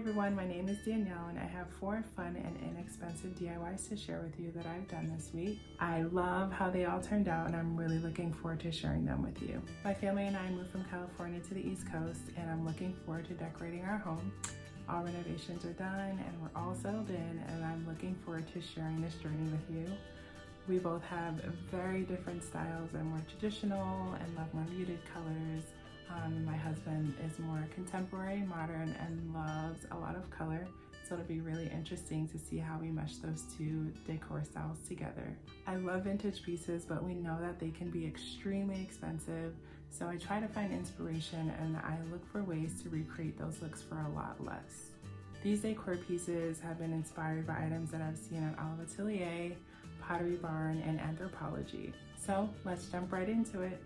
everyone, my name is Danielle and I have 4 fun and inexpensive DIYs to share with you that I've done this week. I love how they all turned out and I'm really looking forward to sharing them with you. My family and I moved from California to the East Coast and I'm looking forward to decorating our home. All renovations are done and we're all settled in, and I'm looking forward to sharing this journey with you. We both have very different styles. I'm more traditional and love more muted colors. My husband is more contemporary, modern, and loves a lot of color. So it'll be really interesting to see how we mesh those two decor styles together. I love vintage pieces, but we know that they can be extremely expensive. So I try to find inspiration and I look for ways to recreate those looks for a lot less. These decor pieces have been inspired by items that I've seen at Olive Atelier, Pottery Barn, and Anthropologie. So let's jump right into it.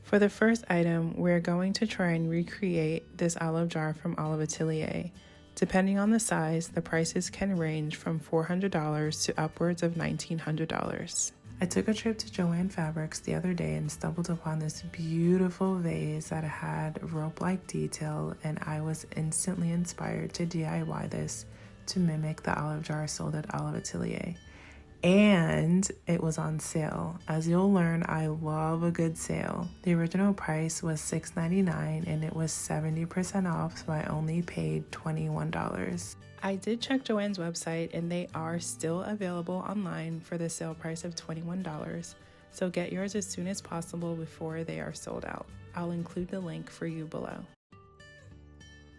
For the first item, we're going to try and recreate this olive jar from Olive Atelier. Depending on the size, the prices can range from $400 to upwards of $1,900. I took a trip to Joann Fabrics the other day and stumbled upon this beautiful vase that had rope-like detail, and I was instantly inspired to DIY this to mimic the olive jar sold at Olive Atelier. And it was on sale. As you'll learn, I love a good sale. The original price was $6.99 and it was 70% off, so I only paid $21. I did check Joann's website and they are still available online for the sale price of $21, so get yours as soon as possible before they are sold out. I'll include the link for you below.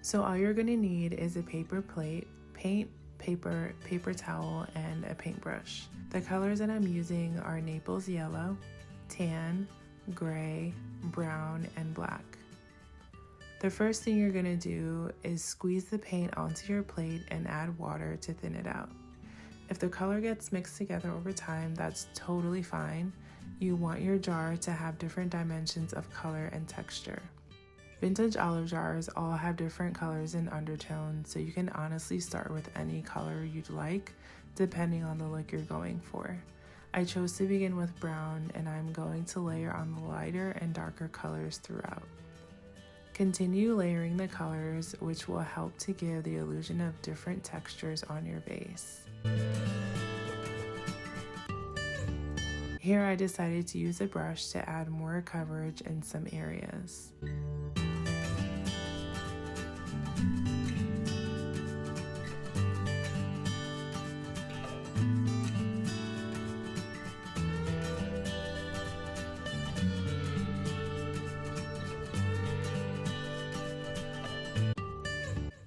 So all you're gonna need is a paper plate, paint, paper towel, and a paintbrush. The colors that I'm using are Naples yellow, tan, gray, brown, and black. The first thing you're gonna do is squeeze the paint onto your plate and add water to thin it out. If the color gets mixed together over time, that's totally fine. You want your jar to have different dimensions of color and texture. Vintage olive jars all have different colors and undertones, so you can honestly start with any color you'd like, depending on the look you're going for. I chose to begin with brown, and I'm going to layer on the lighter and darker colors throughout. Continue layering the colors, which will help to give the illusion of different textures on your vase. Here I decided to use a brush to add more coverage in some areas.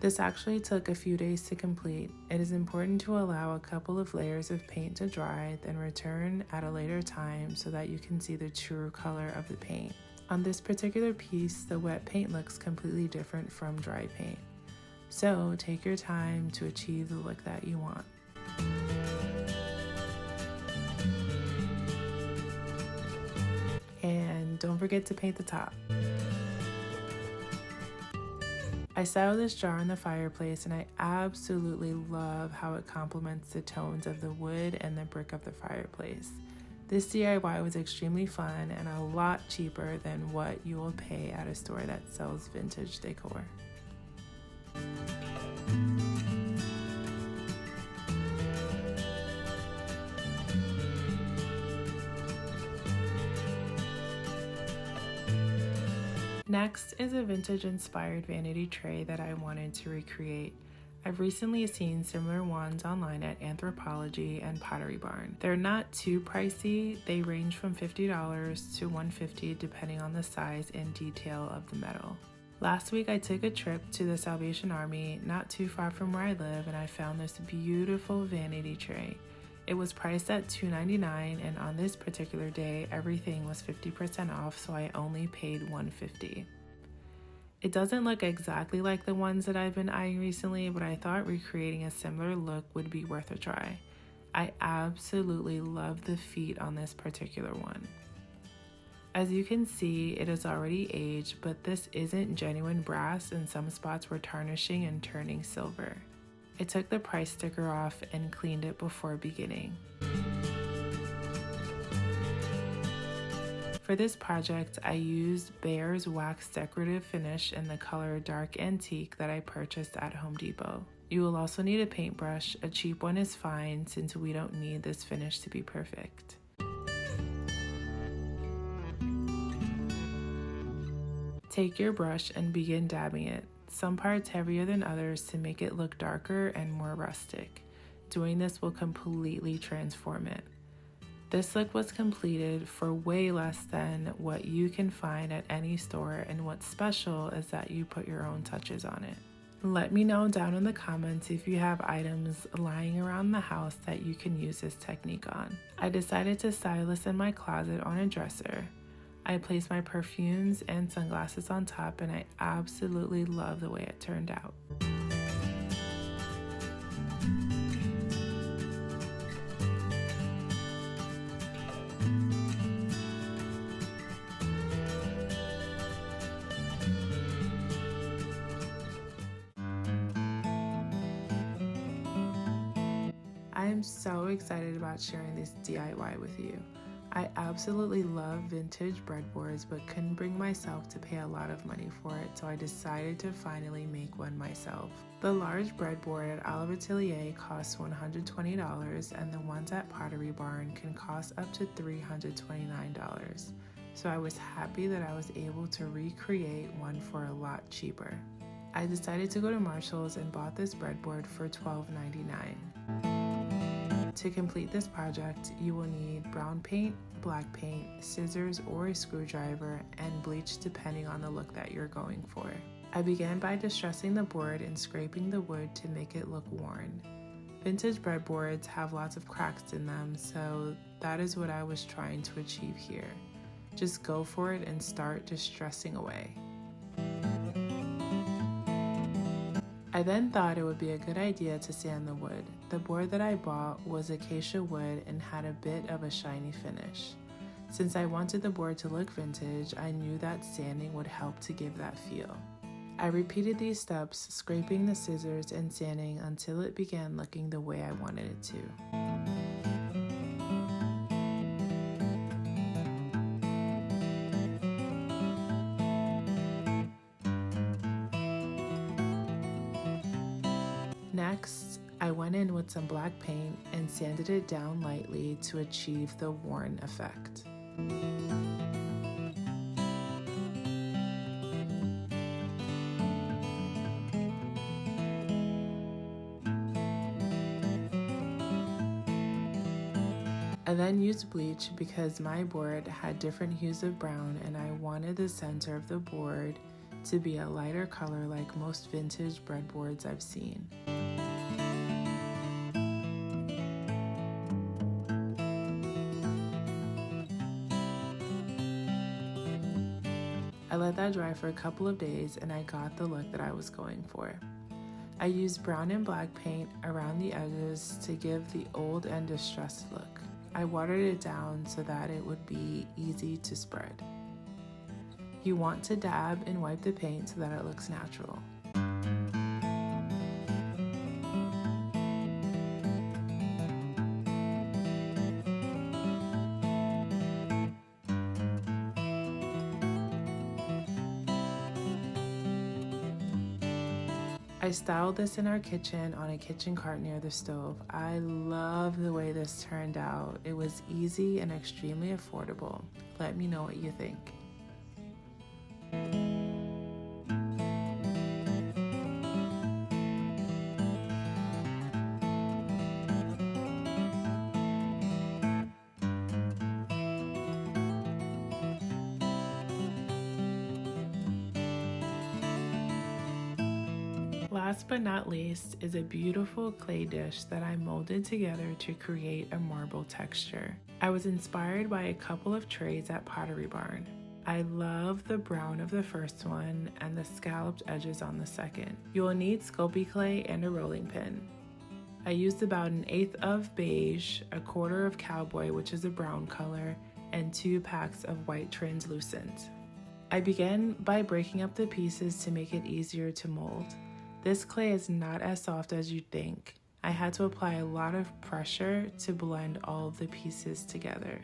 This actually took a few days to complete. It is important to allow a couple of layers of paint to dry, then return at a later time so that you can see the true color of the paint. On this particular piece, the wet paint looks completely different from dry paint. So take your time to achieve the look that you want. And don't forget to paint the top. I styled this jar in the fireplace and I absolutely love how it complements the tones of the wood and the brick of the fireplace. This DIY was extremely fun and a lot cheaper than what you will pay at a store that sells vintage decor. Next is a vintage-inspired vanity tray that I wanted to recreate. I've recently seen similar ones online at Anthropologie and Pottery Barn. They're not too pricey. They range from $50 to $150 depending on the size and detail of the metal. Last week I took a trip to the Salvation Army not too far from where I live, and I found this beautiful vanity tray. It was priced at $2.99, and on this particular day, everything was 50% off, so I only paid $150. It doesn't look exactly like the ones that I've been eyeing recently, but I thought recreating a similar look would be worth a try. I absolutely love the feet on this particular one. As you can see, it is already aged, but this isn't genuine brass, and some spots were tarnishing and turning silver. I took the price sticker off and cleaned it before beginning. For this project, I used Bear's Wax Decorative Finish in the color Dark Antique that I purchased at Home Depot. You will also need a paintbrush. A cheap one is fine since we don't need this finish to be perfect. Take your brush and begin dabbing it, some parts heavier than others to make it look darker and more rustic. Doing this will completely transform it. This look was completed for way less than what you can find at any store, and what's special is that you put your own touches on it. Let me know down in the comments if you have items lying around the house that you can use this technique on. I decided to style this in my closet on a dresser. I placed my perfumes and sunglasses on top, and I absolutely love the way it turned out. I am so excited about sharing this DIY with you. I absolutely love vintage breadboards, but couldn't bring myself to pay a lot of money for it, so I decided to finally make one myself. The large breadboard at Olive Atelier costs $120, and the ones at Pottery Barn can cost up to $329. So I was happy that I was able to recreate one for a lot cheaper. I decided to go to Marshall's and bought this breadboard for $12.99. To complete this project, you will need brown paint, black paint, scissors or a screwdriver, and bleach depending on the look that you're going for. I began by distressing the board and scraping the wood to make it look worn. Vintage breadboards have lots of cracks in them, so that is what I was trying to achieve here. Just go for it and start distressing away. I then thought it would be a good idea to sand the wood. The board that I bought was acacia wood and had a bit of a shiny finish. Since I wanted the board to look vintage, I knew that sanding would help to give that feel. I repeated these steps, scraping the scissors and sanding until it began looking the way I wanted it to. Next, I went in with some black paint and sanded it down lightly to achieve the worn effect. I then used bleach because my board had different hues of brown and I wanted the center of the board to be a lighter color like most vintage breadboards I've seen. I let that dry for a couple of days and I got the look that I was going for. I used brown and black paint around the edges to give the old and distressed look. I watered it down so that it would be easy to spread. You want to dab and wipe the paint so that it looks natural. I styled this in our kitchen on a kitchen cart near the stove. I love the way this turned out. It was easy and extremely affordable. Let me know what you think. Last but not least is a beautiful clay dish that I molded together to create a marble texture. I was inspired by a couple of trays at Pottery Barn. I love the brown of the first one and the scalloped edges on the second. You will need Sculpey clay and a rolling pin. I used about 1/8 of beige, 1/4 of cowboy, which is a brown color, and 2 packs of white translucent. I began by breaking up the pieces to make it easier to mold. This clay is not as soft as you'd think. I had to apply a lot of pressure to blend all of the pieces together.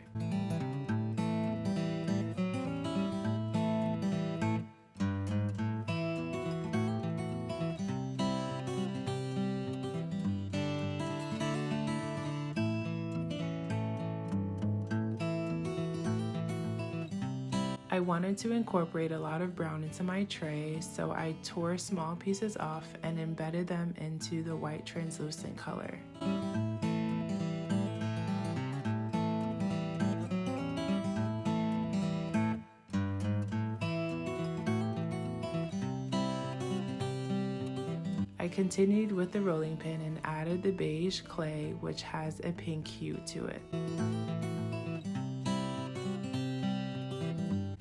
I wanted to incorporate a lot of brown into my tray, so I tore small pieces off and embedded them into the white translucent color. I continued with the rolling pin and added the beige clay, which has a pink hue to it.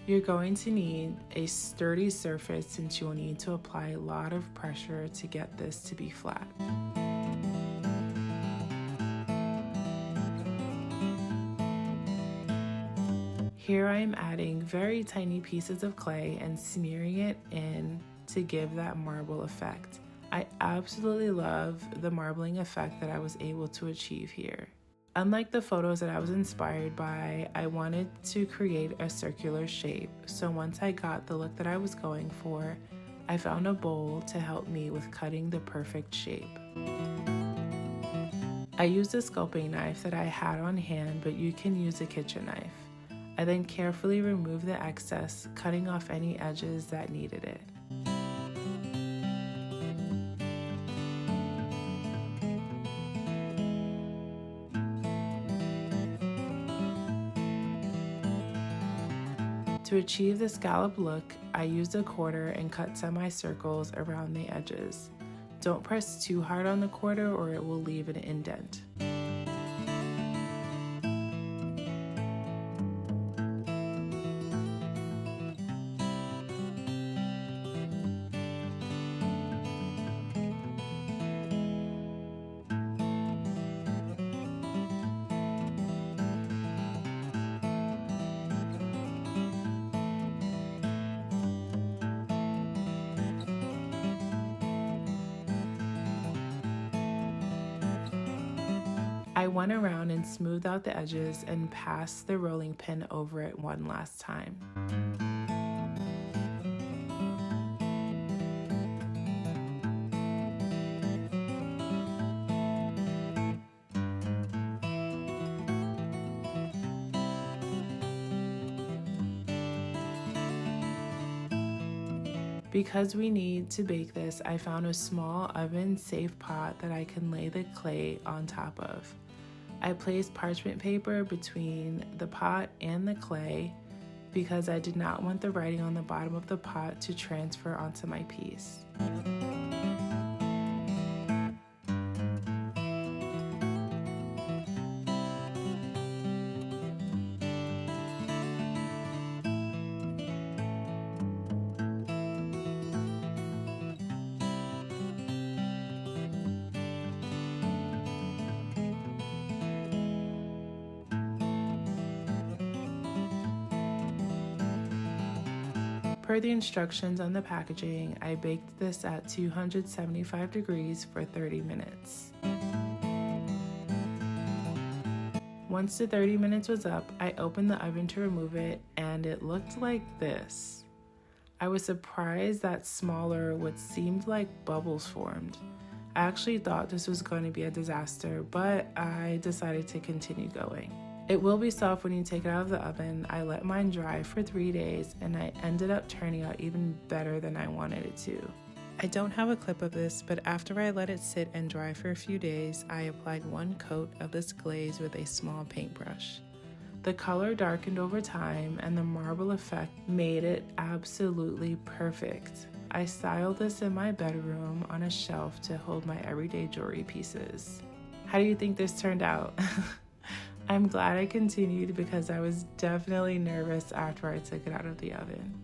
You're going to need a sturdy surface since you'll need to apply a lot of pressure to get this to be flat. Here I am adding very tiny pieces of clay and smearing it in to give that marble effect. I absolutely love the marbling effect that I was able to achieve here. Unlike the photos that I was inspired by, I wanted to create a circular shape. So once I got the look that I was going for, I found a bowl to help me with cutting the perfect shape. I used a sculpting knife that I had on hand, but you can use a kitchen knife. I then carefully removed the excess, cutting off any edges that needed it. To achieve the scallop look, I used a quarter and cut semicircles around the edges. Don't press too hard on the quarter or it will leave an indent. I went around and smoothed out the edges and passed the rolling pin over it one last time. Because we need to bake this, I found a small oven-safe pot that I can lay the clay on top of. I placed parchment paper between the pot and the clay because I did not want the writing on the bottom of the pot to transfer onto my piece. Per the instructions on the packaging, I baked this at 275 degrees for 30 minutes. Once the 30 minutes was up, I opened the oven to remove it and it looked like this. I was surprised that smaller, what seemed like bubbles formed. I actually thought this was going to be a disaster, but I decided to continue going. It will be soft when you take it out of the oven. I let mine dry for 3 days and I ended up turning out even better than I wanted it to. I don't have a clip of this, but after I let it sit and dry for a few days, I applied one coat of this glaze with a small paintbrush. The color darkened over time and the marble effect made it absolutely perfect. I styled this in my bedroom on a shelf to hold my everyday jewelry pieces. How do you think this turned out? I'm glad I continued because I was definitely nervous after I took it out of the oven.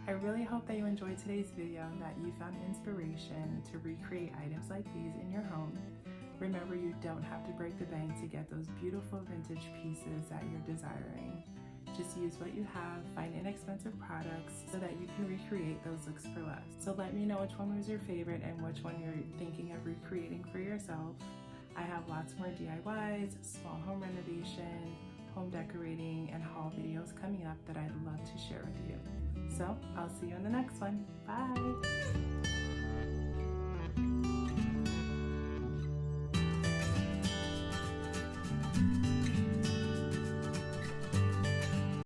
I really hope that you enjoyed today's video and that you found inspiration to recreate items like these in your home. Remember, you don't have to break the bank to get those beautiful vintage pieces that you're desiring. Just use what you have, find inexpensive products so that you can recreate those looks for less. So let me know which one was your favorite and which one you're thinking of recreating for yourself. I have lots more DIYs, small home renovation, home decorating, and haul videos coming up that I'd love to share with you. So I'll see you in the next one. Bye!